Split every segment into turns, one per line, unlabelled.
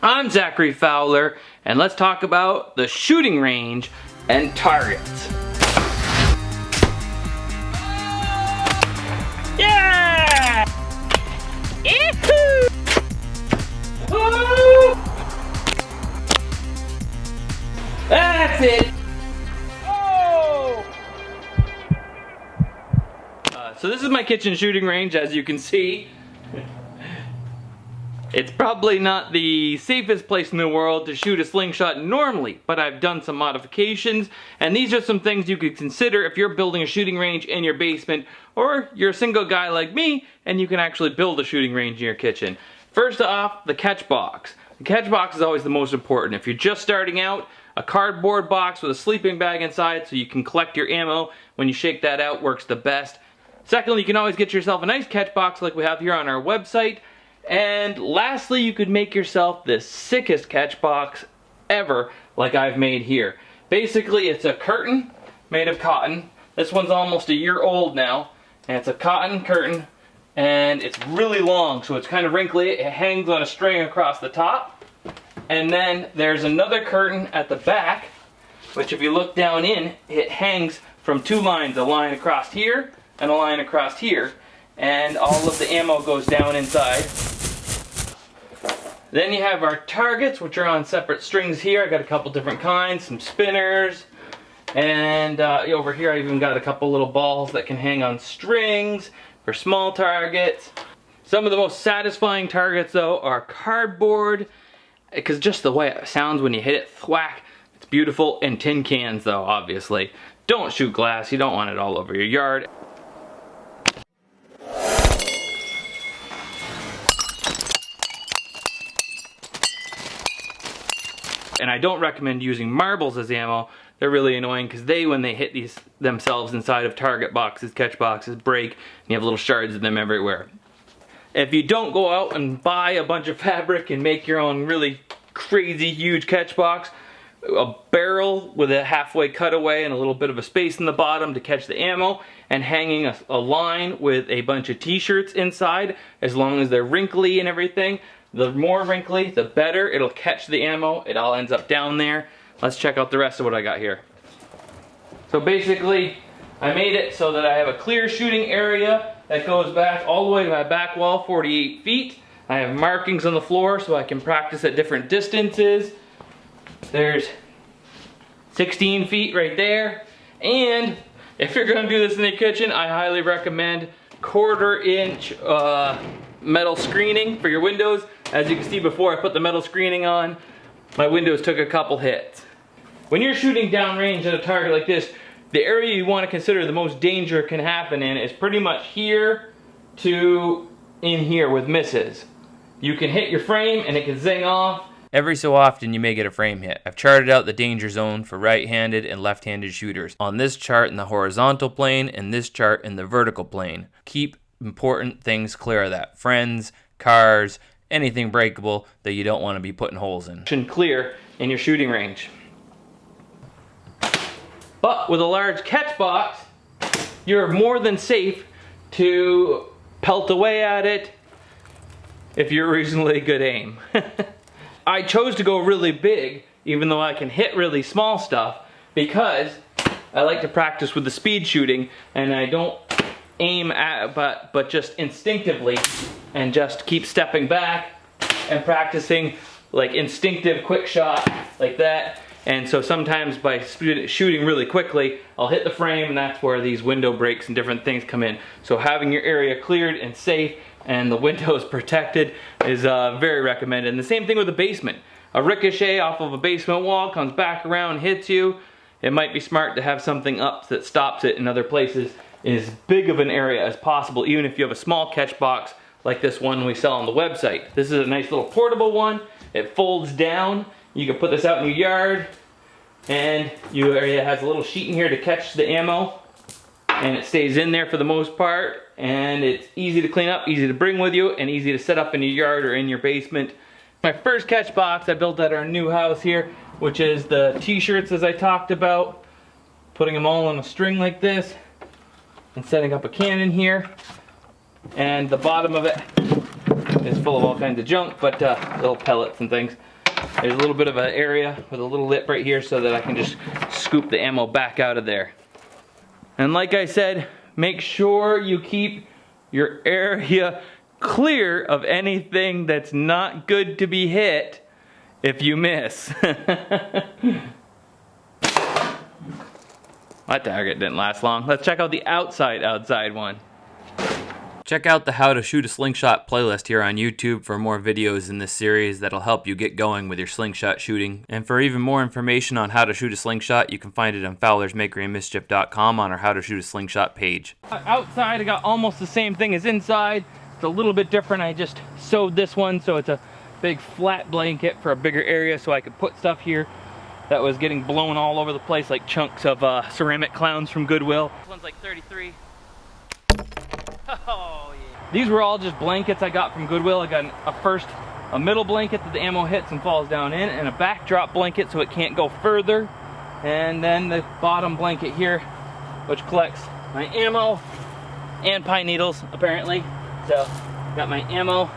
I'm Zachary Fowler, and let's talk about the shooting range and targets. Yeah! Yahoo! Woo! That's it! Oh! So this is my kitchen shooting range, as you can see. It's probably not the safest place in the world to shoot a slingshot normally, but I've done some modifications, and these are some things you could consider if you're building a shooting range in your basement, or you're a single guy like me, and you can actually build a shooting range in your kitchen. First off, the catch box. The catch box is always the most important. If you're just starting out, a cardboard box with a sleeping bag inside so you can collect your ammo when you shake that out works the best. Secondly, you can always get yourself a nice catch box like we have here on our website. And lastly, you could make yourself the sickest catch box ever, like I've made here. Basically, it's a curtain made of cotton. This one's almost a year old now, and it's a cotton curtain, and it's really long, so it's kind of wrinkly. It hangs on a string across the top. And then there's another curtain at the back, which if you look down in, it hangs from two lines, a line across here and a line across here. And all of the ammo goes down inside. Then you have our targets, which are on separate strings here. I got a couple different kinds, some spinners, and over here I even got a couple little balls that can hang on strings for small targets. Some of the most satisfying targets though are cardboard, because just the way it sounds when you hit it, thwack, it's beautiful. And tin cans though, obviously. Don't shoot glass, you don't want it all over your yard. And I don't recommend using marbles as ammo. They're really annoying because when they hit these themselves inside of target boxes, catch boxes, break, and you have little shards of them everywhere. If you don't go out and buy a bunch of fabric and make your own really crazy huge catch box, a barrel with a halfway cutaway and a little bit of a space in the bottom to catch the ammo, and hanging a line with a bunch of t-shirts inside, as long as they're wrinkly and everything. The more wrinkly, the better. It'll catch the ammo. It all ends up down there. Let's check out the rest of what I got here. So basically, I made it so that I have a clear shooting area that goes back all the way to my back wall, 48 feet. I have markings on the floor so I can practice at different distances. There's 16 feet right there. And if you're gonna do this in the kitchen, I highly recommend 1/4 inch metal screening for your windows. As you can see, before I put the metal screening on, my windows took a couple hits. When you're shooting downrange at a target like this, the area you want to consider the most danger can happen in is pretty much here to in here with misses. You can hit your frame and it can zing off.
Every so often you may get a frame hit. I've charted out the danger zone for right-handed and left-handed shooters. On this chart in the horizontal plane and this chart in the vertical plane. Keep important things clear of that. Friends, cars, anything breakable that you don't want to be putting holes in.
Clear in your shooting range. But with a large catch box, you're more than safe to pelt away at it if you're reasonably good aim. I chose to go really big, even though I can hit really small stuff, because I like to practice with the speed shooting, and I don't aim at but just instinctively, and just keep stepping back and practicing like instinctive quick shot like that. And so sometimes by shooting really quickly, I'll hit the frame, and that's where these window breaks and different things come in. So having your area cleared and safe and the windows protected is very recommended. And the same thing with the basement. A ricochet off of a basement wall comes back around, hits you. It might be smart to have something up that stops it in other places in as big of an area as possible, even if you have a small catch box like this one we sell on the website. This is a nice little portable one. It folds down. You can put this out in your yard, and your area has a little sheet in here to catch the ammo, and it stays in there for the most part, and it's easy to clean up, easy to bring with you, and easy to set up in your yard or in your basement. My first catch box I built at our new house here, which is the t-shirts as I talked about, putting them all on a string like this and setting up a cannon here, and the bottom of it is full of all kinds of junk, but little pellets and things. There's a little bit of an area with a little lip right here so that I can just scoop the ammo back out of there. And like I said, make sure you keep your area clear of anything that's not good to be hit if you miss. That target didn't last long. Let's check out the outside one.
Check out the How to Shoot a Slingshot playlist here on YouTube for more videos in this series that'll help you get going with your slingshot shooting. And for even more information on how to shoot a slingshot, you can find it on Fowler's Makery and Mischief.com on our How to Shoot a Slingshot page.
Outside, I got almost the same thing as inside. It's a little bit different. I just sewed this one so it's a big flat blanket for a bigger area so I could put stuff here that was getting blown all over the place like chunks of ceramic clowns from Goodwill. This one's like 33. Oh, yeah. These were all just blankets I got from Goodwill. I got a middle blanket that the ammo hits and falls down in, and a backdrop blanket so it can't go further, and then the bottom blanket here, which collects my ammo and pine needles, apparently. So, got my ammo.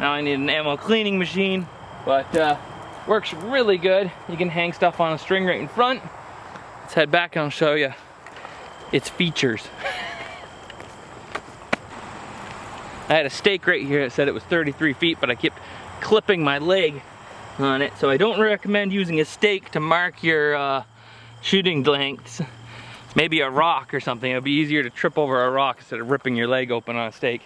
Now I need an ammo cleaning machine, but works really good. You can hang stuff on a string right in front. Let's head back and I'll show you its features. I had a stake right here that said it was 33 feet, but I kept clipping my leg on it, so I don't recommend using a stake to mark your shooting lengths. Maybe a rock or something. It would be easier to trip over a rock instead of ripping your leg open on a stake.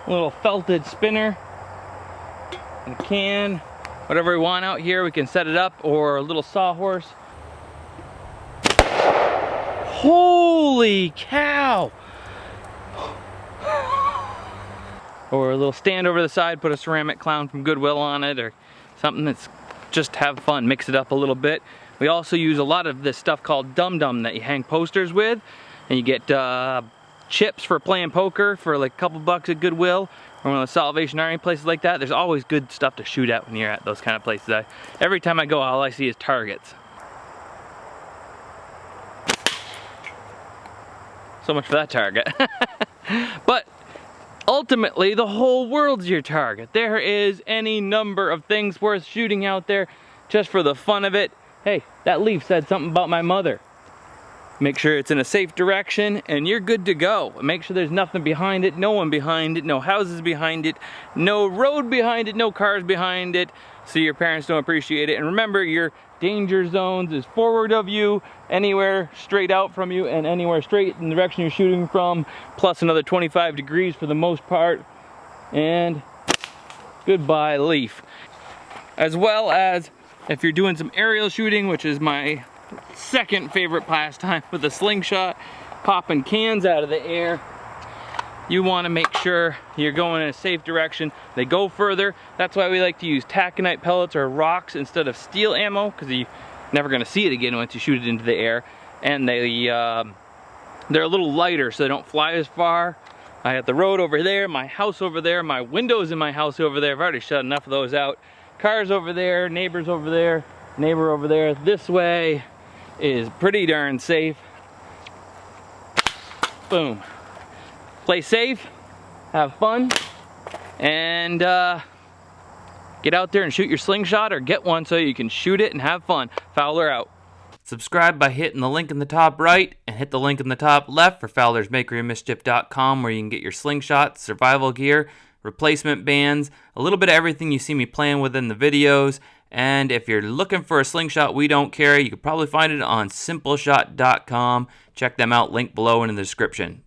A little felted spinner and a can. Whatever we want out here, we can set it up, or a little sawhorse. Holy cow! Or a little stand over the side, put a ceramic clown from Goodwill on it, or something that's just have fun, mix it up a little bit. We also use a lot of this stuff called dum-dum that you hang posters with, and you get chips for playing poker for like a couple bucks at Goodwill, or one of the Salvation Army places like that. There's always good stuff to shoot at when you're at those kind of places. Every time I go, all I see is targets. So much for that target. But ultimately, the whole world's your target. There is any number of things worth shooting out there just for the fun of it. Hey, that leaf said something about my mother. Make sure it's in a safe direction and you're good to go. Make sure there's nothing behind it, no one behind it, no houses behind it, no road behind it, no cars behind it, so your parents don't appreciate it. And remember, your danger zones is forward of you, anywhere straight out from you, and anywhere straight in the direction you're shooting from, plus another 25 degrees for the most part. And goodbye, leaf. As well as if you're doing some aerial shooting, which is my second favorite pastime with a slingshot, popping cans out of the air, you want to make sure you're going in a safe direction. They go further. That's why we like to use taconite pellets or rocks instead of steel ammo, because you're never going to see it again once you shoot it into the air. And they're a little lighter, so they don't fly as far. I have the road over there, my house over there, my windows in my house over there. I've already shut enough of those out. Cars over there, neighbors over there, neighbor over there. This way is pretty darn safe. Boom. Play safe, have fun, and get out there and shoot your slingshot, or get one so you can shoot it and have fun. Fowler out.
Subscribe by hitting the link in the top right and hit the link in the top left for Fowler's Makery and Mischief.com, where you can get your slingshots, survival gear, replacement bands, a little bit of everything you see me playing with in the videos. And if you're looking for a slingshot we don't carry, you could probably find it on SimpleShot.com. Check them out, link below and in the description.